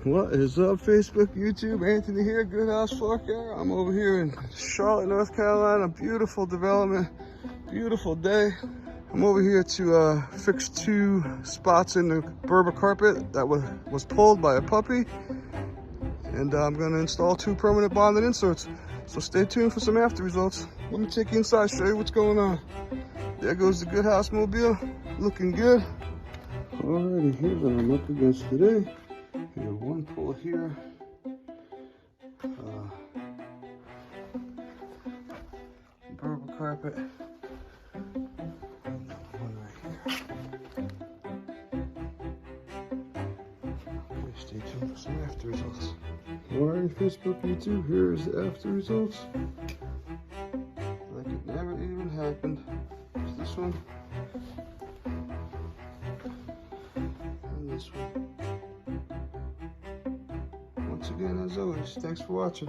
What is up, Facebook, YouTube? Anthony here, Good House Floor Care. I'm over here in Charlotte, North Carolina. Beautiful development, beautiful day. I'm over here to fix 2 spots in the Berber carpet that was pulled by a puppy. And I'm gonna install 2 permanent bonded inserts. So stay tuned for some after results. Let me take you inside, show you what's going on. There goes the Good House mobile, looking good. Alrighty, here's what I'm up against today. We have 1 pull here. Berber carpet. And 1 right here. Okay, stay tuned for some after results. Alright, Facebook, YouTube, here's the after results. Like it never even happened. There's this one. And this one. Once again, as always, thanks for watching.